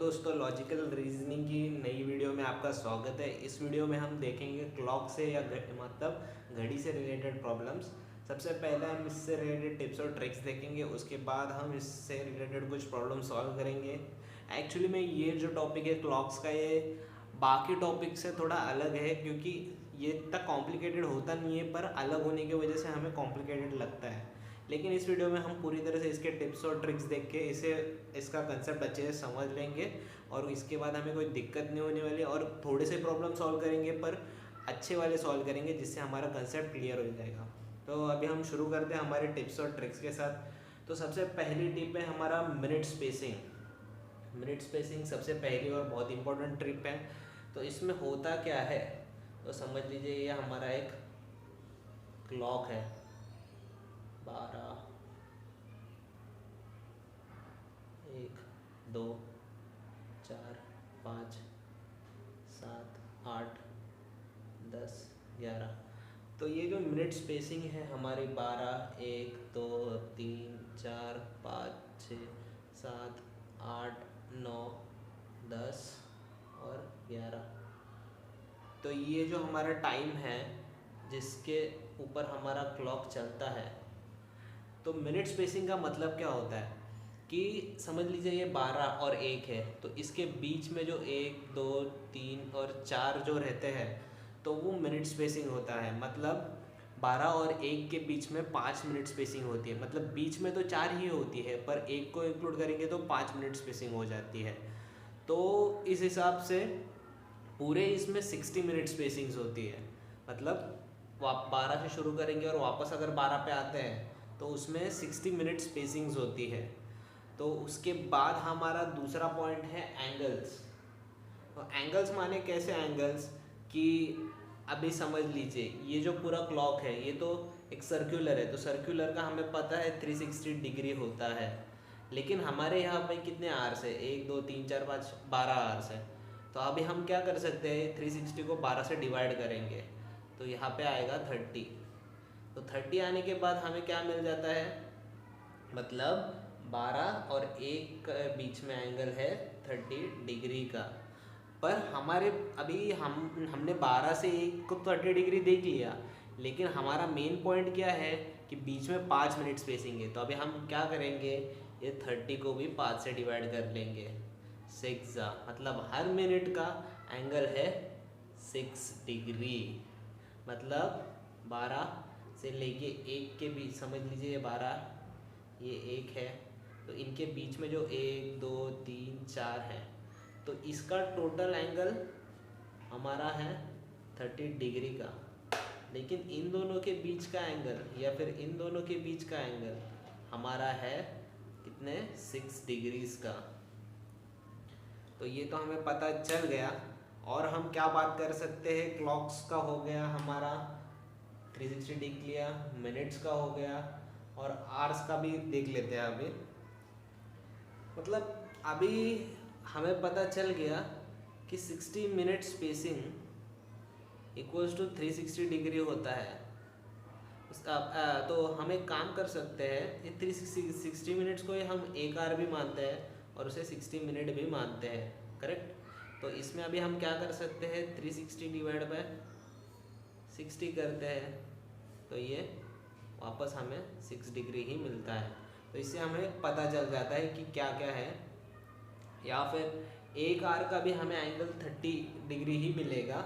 दोस्तों, logical reasoning की नई वीडियो में आपका स्वागत है। इस वीडियो में हम देखेंगे क्लॉक से या मतलब घड़ी से रिलेटेड प्रॉब्लम्स। सबसे पहले हम इससे रिलेटेड टिप्स और ट्रिक्स देखेंगे, उसके बाद हम इससे रिलेटेड कुछ प्रॉब्लम सॉल्व करेंगे। एक्चुअली में ये जो टॉपिक है क्लॉक्स का, ये बाकी टॉपिक से थोड़ा अलग है क्योंकि ये इतना कॉम्प्लिकेटेड होता नहीं है, पर अलग होने की वजह से हमें कॉम्प्लिकेटेड लगता है। लेकिन इस वीडियो में हम पूरी तरह से इसके टिप्स और ट्रिक्स देख के इसका कंसेप्ट अच्छे से समझ लेंगे और इसके बाद हमें कोई दिक्कत नहीं होने वाली, और थोड़े से प्रॉब्लम सॉल्व करेंगे पर अच्छे वाले सॉल्व करेंगे जिससे हमारा कंसेप्ट क्लियर हो जाएगा। तो अभी हम शुरू करते हैं हमारे टिप्स और ट्रिक्स के साथ। तो सबसे पहली टिप है हमारा मिनट स्पेसिंग। मिनट स्पेसिंग सबसे पहली और बहुत इंपॉर्टेंट टिप है। तो इसमें होता क्या है, तो समझ लीजिए ये हमारा एक क्लॉक है। 12, 1, 2, 4, 5, 7, 8, 10, 11। तो ये जो मिनट स्पेसिंग है हमारी 12, 1, 2, 3, 4, 5, 6, 7, 8, 9, 10 और 11। तो ये जो हमारा टाइम है जिसके ऊपर हमारा क्लॉक चलता है, तो मिनट स्पेसिंग का मतलब क्या होता है कि समझ लीजिए ये 12 और 1 है, तो इसके बीच में जो 1, 2, 3 और 4 जो रहते हैं तो वो मिनट स्पेसिंग होता है। मतलब 12 और 1 के बीच में 5 मिनट स्पेसिंग होती है। मतलब बीच में तो 4 ही होती है, पर 1 को इंक्लूड करेंगे तो 5 मिनट स्पेसिंग हो जाती है। तो इस हिसाब से पूरे इसमें 60 मिनट स्पेसिंग्स होती है। मतलब 12 से शुरू करेंगे और वापस अगर 12 पे आते हैं तो उसमें 60 मिनट स्पेसिंग्स होती है। तो उसके बाद हमारा दूसरा पॉइंट है एंगल्स। तो एंगल्स माने कैसे एंगल्स, कि अभी समझ लीजिए ये जो पूरा क्लॉक है ये तो एक सर्कुलर है, तो सर्कुलर का हमें पता है 360 डिग्री होता है। लेकिन हमारे यहाँ पे कितने आवर्स है, 1, 2, 3, 4, 5, 12 आवर्स है। तो अभी हम क्या कर सकते हैं, 360 को 12 से डिवाइड करेंगे तो यहाँ पे आएगा 30। तो 30 आने के बाद हमें क्या मिल जाता है, मतलब 12 और 1 के बीच में एंगल है 30 डिग्री का। पर हमारे अभी हमने 12 से 1 को 30 डिग्री देख लिया, लेकिन हमारा मेन पॉइंट क्या है कि बीच में 5 मिनट स्पेसिंग है। तो अभी हम क्या करेंगे, ये 30 को भी 5 से डिवाइड कर लेंगे। 6, मतलब हर मिनट का एंगल है 6 डिग्री। मतलब 12 से लेके 1 के बीच, समझ लीजिए ये 12, ये 1 है, तो इनके बीच में जो 1, 2, 3, 4 है, तो इसका टोटल एंगल हमारा है 30 डिग्री का। लेकिन इन दोनों के बीच का एंगल या फिर इन दोनों के बीच का एंगल हमारा है कितने, 6 डिग्रीज का। तो ये तो हमें पता चल गया। और हम क्या बात कर सकते हैं, क्लॉक्स का हो गया हमारा 360 देख लिया, मिनट्स का हो गया, और आवर्स का भी देख लेते हैं अभी। मतलब अभी हमें पता चल गया कि 60 minute spacing equals to 360 degree होता है उसका। तो हम एक काम कर सकते हैं, ये 360 मिनट्स को हम 1 आवर भी मानते हैं और उसे 60 मिनट भी मानते हैं, करेक्ट। तो इसमें अभी हम क्या कर सकते हैं, 360 डिवाइड बाय 60 करते हैं तो ये वापस हमें 6 डिग्री ही मिलता है। तो इससे हमें पता चल जाता है कि क्या क्या है। या फिर 1 आवर का भी हमें एंगल 30 डिग्री ही मिलेगा।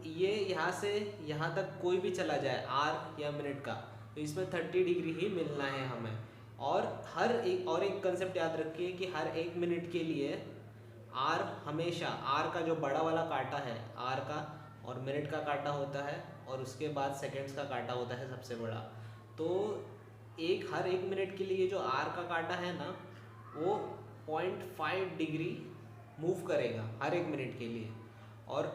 ये यहाँ से यहाँ तक कोई भी चला जाए आर या मिनट का, तो इसमें 30 डिग्री ही मिलना है हमें। और हर एक और एक कंसेप्ट याद रखिए कि हर 1 मिनट के लिए आर हमेशा, आर का जो बड़ा वाला कांटा है आर का, और मिनट का कांटा होता है, और उसके बाद सेकेंड्स का कांटा होता है सबसे बड़ा। तो हर 1 मिनट के लिए जो आर का कांटा है ना, वो 0.5 डिग्री मूव करेगा हर 1 मिनट के लिए। और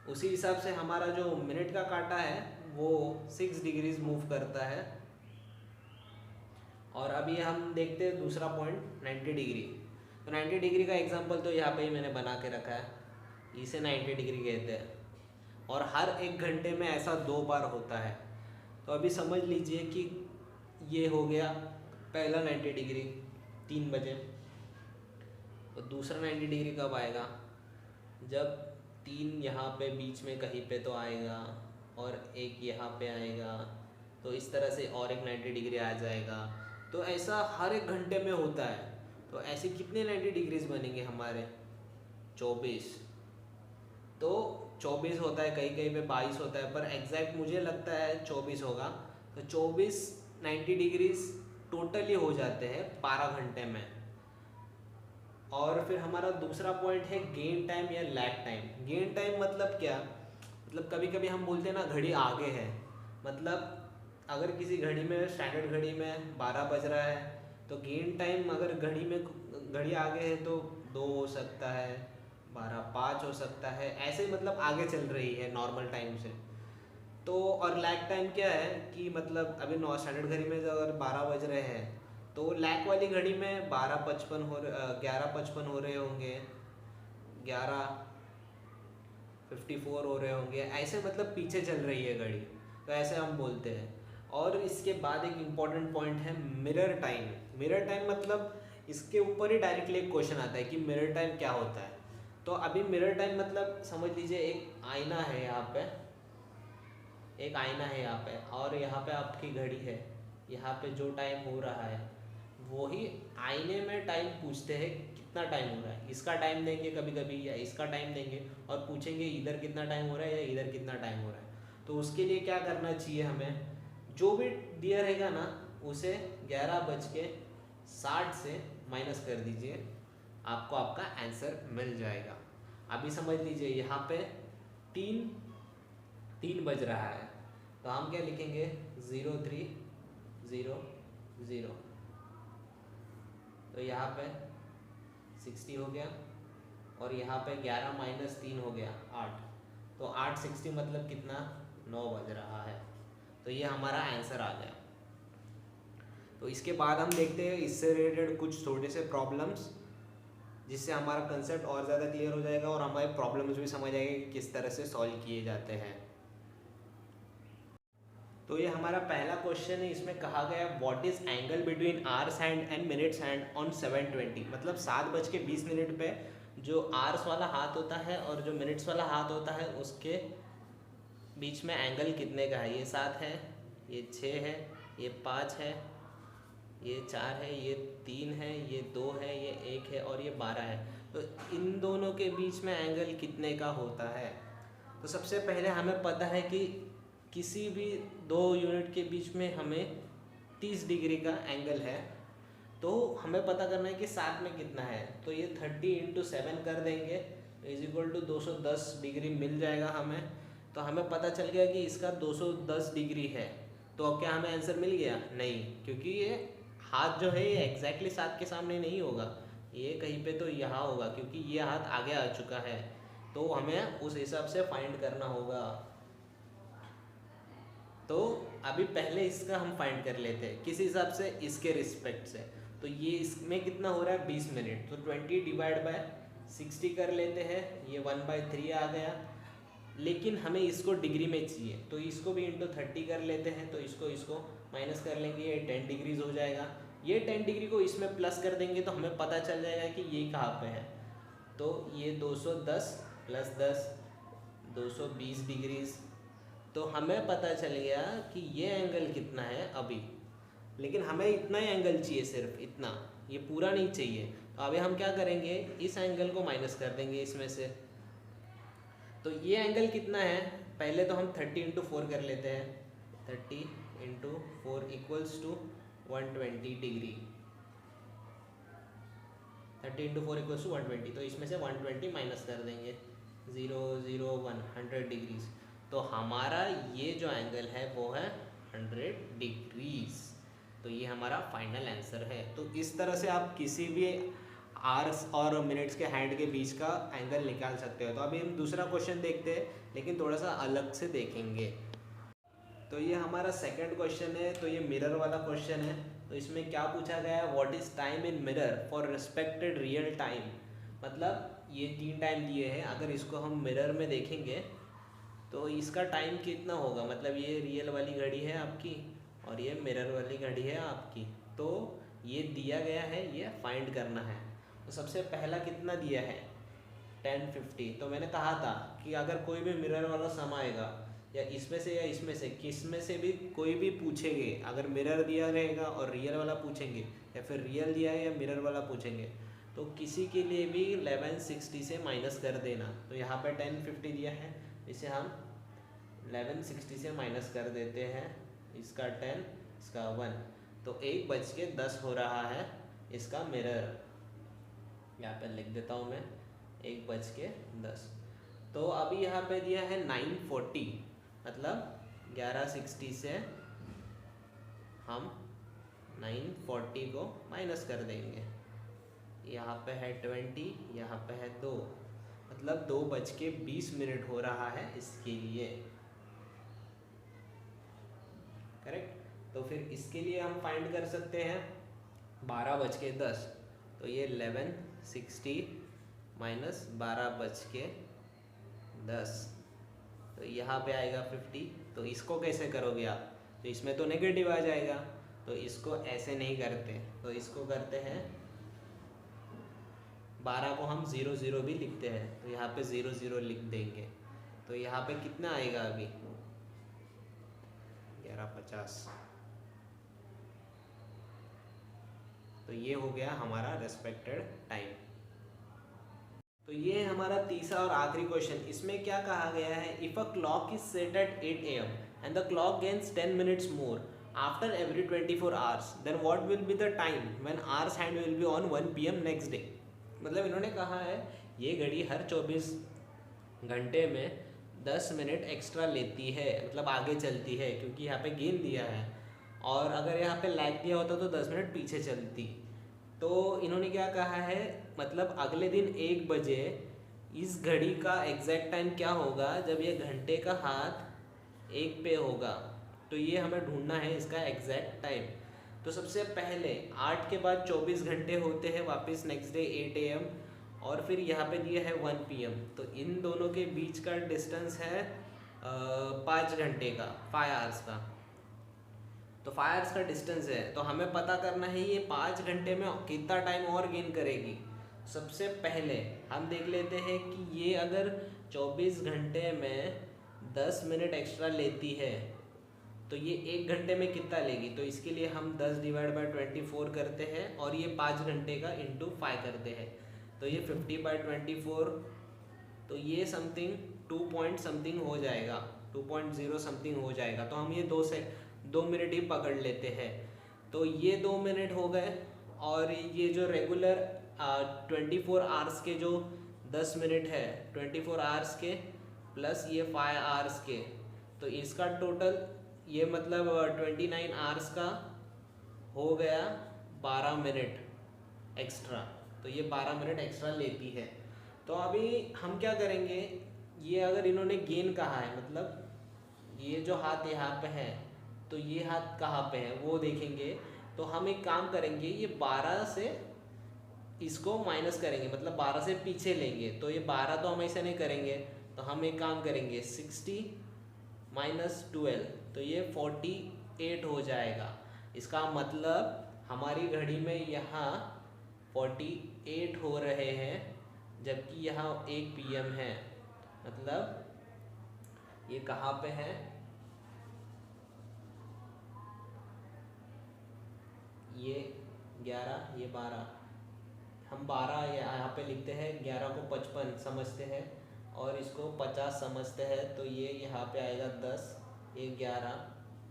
उसी हिसाब से हमारा जो मिनट का कांटा है वो 6 डिग्रीज मूव करता है। और अभी हम देखते हैं दूसरा पॉइंट 90 डिग्री। तो 90 डिग्री का एग्जांपल तो यहाँ पे ही मैंने बना के रखा है, इसे 90 डिग्री कहते हैं। और हर 1 घंटे में ऐसा 2 बार होता है। तो अभी समझ लीजिए कि ये हो गया पहला 90 डिग्री 3 बजे। तो दूसरा 90 डिग्री कब आएगा, जब 3 यहाँ पे बीच में कहीं पे तो आएगा और एक यहाँ पे आएगा, तो इस तरह से और एक 90 डिग्री आ जाएगा। तो ऐसा हर एक घंटे में होता है। तो ऐसे कितने 90 डिग्रीज बनेंगे हमारे, 24। तो 24 होता है, कहीं कहीं पे 22 होता है, पर एग्जैक्ट मुझे लगता है 24 होगा। तो 24 90 डिग्रीज टोटली हो जाते हैं 12 घंटे में। और फिर हमारा दूसरा पॉइंट है गेन टाइम या लैग टाइम। गेन टाइम मतलब क्या, मतलब कभी कभी हम बोलते हैं ना घड़ी आगे है, मतलब अगर किसी घड़ी में, स्टैंडर्ड घड़ी में 12 बज रहा है, तो गेन टाइम अगर घड़ी आगे है तो 2 हो सकता है, 12 5 हो सकता है, ऐसे मतलब आगे चल रही है नॉर्मल टाइम से। तो और लैग टाइम क्या है कि मतलब अभी स्टैंडर्ड घड़ी में अगर 12 बज रहे हैं, तो लैग वाली घड़ी में 11:55 हो रहे होंगे, 11:54 हो रहे होंगे, ऐसे मतलब पीछे चल रही है घड़ी, तो ऐसे हम बोलते हैं। और इसके बाद एक इम्पॉर्टेंट पॉइंट है मिरर टाइम। मिरर टाइम मतलब इसके ऊपर ही डायरेक्टली एक क्वेश्चन आता है कि मिरर टाइम क्या होता है। तो अभी मिरर टाइम मतलब समझ लीजिए एक आईना है यहाँ पे, एक आईना है यहाँ पे, और यहाँ पे आपकी घड़ी है, यहाँ पे जो टाइम हो रहा है वही आईने में टाइम पूछते हैं कितना टाइम हो रहा है। इसका टाइम देंगे कभी कभी या इसका टाइम देंगे और पूछेंगे इधर कितना टाइम हो रहा है या इधर कितना टाइम हो रहा है। तो उसके लिए क्या करना चाहिए हमें, जो भी दिया रहेगा ना उसे 11:60 से माइनस कर दीजिए, आपको आपका आंसर मिल जाएगा। अभी समझ लीजिए यहाँ पे 3 बज रहा है, तो हम क्या लिखेंगे 03:00। तो यहाँ पे 60 हो गया और यहाँ पे 11 - 3 हो गया 8। तो 8:60 मतलब कितना, 9 बज रहा है। तो ये हमारा आंसर आ गया। तो इसके बाद हम देखते हैं इससे रिलेटेड कुछ छोटे से प्रॉब्लम्स, जिससे हमारा कंसेप्ट और ज़्यादा क्लियर हो जाएगा और हमारे प्रॉब्लम्स भी समझ आएंगे कि किस तरह से सॉल्व किए जाते हैं। तो ये हमारा पहला क्वेश्चन है, इसमें कहा गया what is angle between hours hand and minutes hand on 7:20। मतलब 7:20 पे जो आवर्स वाला हाथ होता है और जो मिनट्स वाला हाथ होता है उसके बीच में एंगल कितने का है। ये 7 है, ये 6 है, ये 5 है, ये 4 है, ये 3 है, ये 2 है, ये 1 है और ये 12 है। तो इन दोनों के बीच में एंगल कितने का होता है। तो सबसे पहले हमें पता है कि किसी भी 2 यूनिट के बीच में हमें 30 डिग्री का एंगल है। तो हमें पता करना है कि साथ में कितना है। तो ये 30 × 7 कर देंगे = 210 डिग्री मिल जाएगा हमें। तो हमें पता चल गया कि इसका 210 डिग्री है। तो अब क्या हमें आंसर मिल गया, नहीं, क्योंकि ये हाथ जो है ये एग्जैक्टली 7 के सामने नहीं होगा, ये कहीं पे तो यहाँ होगा, क्योंकि ये हाथ आगे आ चुका है। तो हमें उस हिसाब से फाइंड करना होगा। तो अभी पहले इसका हम फाइंड कर लेते हैं किस हिसाब से, इसके रिस्पेक्ट से। तो ये इसमें कितना हो रहा है 20 मिनट, तो 20/60 कर लेते हैं, ये 1/3 आ गया। लेकिन हमें इसको डिग्री में चाहिए, तो इसको भी × 30 कर लेते हैं। तो इसको माइनस कर लेंगे, ये 10 डिग्रीज हो जाएगा। ये 10 डिग्री को इसमें प्लस कर देंगे तो हमें पता चल जाएगा कि ये कहाँ पे है। तो ये 210 + 10 220 डिग्रीज। तो हमें पता चल गया कि ये एंगल कितना है अभी। लेकिन हमें इतना ही एंगल चाहिए, सिर्फ इतना, ये पूरा नहीं चाहिए। तो अभी हम क्या करेंगे, इस एंगल को माइनस कर देंगे इसमें से। तो ये एंगल कितना है, पहले तो हम 30 × 4 कर लेते हैं। 30 × 4 = 120 डिग्री। 30 × 4 = 120। तो इसमें से 120 माइनस कर देंगे, 0 0 100 डिग्रीज। तो हमारा ये जो एंगल है वो है 100 डिग्रीज। तो ये हमारा फाइनल आंसर है। तो इस तरह से आप किसी भी आवर्स और मिनट्स के हैंड के बीच का एंगल निकाल सकते हो। तो अभी हम दूसरा क्वेश्चन देखते हैं, लेकिन थोड़ा सा अलग से देखेंगे। तो ये हमारा सेकंड क्वेश्चन है। तो ये मिरर वाला क्वेश्चन है। तो इसमें क्या पूछा गया है, what is time in mirror for respected real time. मतलब ये 3 टाइम दिए हैं, अगर इसको हम मिरर में देखेंगे तो इसका टाइम कितना होगा। मतलब ये रियल वाली घड़ी है आपकी और ये मिरर वाली घड़ी है आपकी। तो ये दिया गया है, ये फाइंड करना है। तो सबसे पहला कितना दिया है 1050। तो मैंने कहा था कि अगर कोई भी मिरर वाला सम आएगा या इसमें से या इसमें से किस में से भी कोई भी पूछेंगे, अगर मिरर दिया रहेगा और रियल वाला पूछेंगे या फिर रियल दिया है या मिरर वाला पूछेंगे, तो किसी के लिए भी 1160 से माइनस कर देना। तो यहाँ पे 1050 दिया है, इसे हम 1160 से माइनस कर देते हैं, इसका 10 इसका 1, तो 1:10 हो रहा है इसका मिरर। यहाँ पे लिख देता हूँ मैं 1:10। तो अभी यहाँ पे दिया है 940, मतलब 1160 से हम 940 को माइनस कर देंगे। यहाँ पे है 20, यहाँ पे है 2, मतलब 2:20 हो रहा है इसके लिए। करेक्ट। तो फिर इसके लिए हम फाइंड कर सकते हैं 12:10, तो ये 1160 माइनस 12:10, तो यहाँ पे आएगा 50। तो इसको कैसे करोगे आप, तो इसमें तो नेगेटिव आ जाएगा, तो इसको ऐसे नहीं करते, तो इसको करते हैं 12 को हम 00 भी लिखते हैं, तो यहाँ पे 00 लिख देंगे। तो यहाँ पे कितना आएगा अभी 11:50। तो ये हो गया हमारा रेस्पेक्टेड टाइम। तो ये हमारा तीसरा और आखिरी क्वेश्चन। इसमें क्या कहा गया है, if a clock is set at 8 AM and the clock gains 10 minutes more after every 24 hours, then what will be the time when hours hand will be on 1 PM next day. मतलब इन्होंने कहा है ये घड़ी हर 24 घंटे में 10 minute extra लेती है, मतलब आगे चलती है, क्योंकि यहाँ पे गेन दिया है, और अगर यहाँ पे लैग दिया होता तो 10 मिनट पीछे चलती। तो इन्होंने क्या कहा है, मतलब अगले दिन 1 बजे इस घड़ी का एग्जैक्ट टाइम क्या होगा जब ये घंटे का हाथ 1 पे होगा। तो ये हमें ढूंढना है इसका एग्जैक्ट टाइम। तो सबसे पहले 8 के बाद 24 घंटे होते हैं वापस नेक्स्ट डे 8 AM, और फिर यहाँ पे दिया है 1 PM। तो इन दोनों के बीच का डिस्टेंस है 5 घंटे का, 5 आवर्स का। तो 5 आवर्स का डिस्टेंस है, तो हमें पता करना है ये 5 घंटे में कितना टाइम और गेन करेगी। सबसे पहले हम देख लेते हैं कि ये अगर 24 घंटे में 10 मिनट एक्स्ट्रा लेती है तो ये 1 घंटे में कितना लेगी। तो इसके लिए हम 10 / 24 करते हैं और ये 5 घंटे का × 5 करते हैं, तो ये 50/24, तो ये समथिंग 2 पॉइंट समथिंग हो जाएगा, 2.0 समथिंग हो जाएगा। तो हम ये 2 मिनट ही पकड़ लेते हैं। तो ये 2 मिनट हो गए, और ये जो रेगुलर 24 आवर्स के जो 10 मिनट है, 24 आवर्स के प्लस ये 5 आवर्स के, तो इसका टोटल ये मतलब 29 आवर्स का हो गया 12 मिनट एक्स्ट्रा। तो ये 12 मिनट एक्स्ट्रा लेती है। तो अभी हम क्या करेंगे, ये अगर इन्होंने गेन कहा है, मतलब ये जो हाथ यहाँ पे है, तो ये हाथ कहाँ पे है वो देखेंगे। तो हम एक काम करेंगे, ये 12 से इसको माइनस करेंगे, मतलब 12 से पीछे लेंगे। तो ये 12 तो हम ऐसे नहीं करेंगे, तो हम एक काम करेंगे 60 - 12, तो ये 48 हो जाएगा। इसका मतलब हमारी घड़ी में यहाँ 48 हो रहे हैं, जबकि यहाँ 1 PM है। मतलब ये कहाँ पे है, ये 11, ये 12, हम 12 यहाँ पे लिखते हैं, 11 को 55 समझते हैं और इसको 50 समझते हैं। तो ये यहाँ पे आएगा 10, ये 11,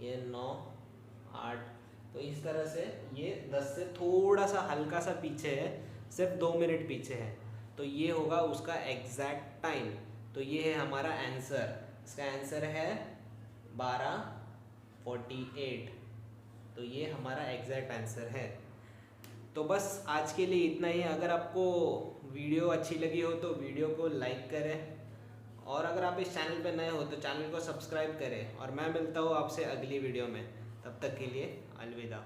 ये 9, 8। तो इस तरह से ये 10 से थोड़ा सा हल्का सा पीछे है, सिर्फ 2 मिनट पीछे है। तो ये होगा उसका एग्जैक्ट टाइम। तो ये है हमारा आंसर, इसका आंसर है 12:48। तो ये हमारा एग्जैक्ट आंसर है। तो बस आज के लिए इतना ही। अगर आपको वीडियो अच्छी लगी हो तो वीडियो को लाइक करें, और अगर आप इस चैनल पर नए हो तो चैनल को सब्सक्राइब करें। और मैं मिलता हूँ आपसे अगली वीडियो में, तब तक के लिए अलविदा।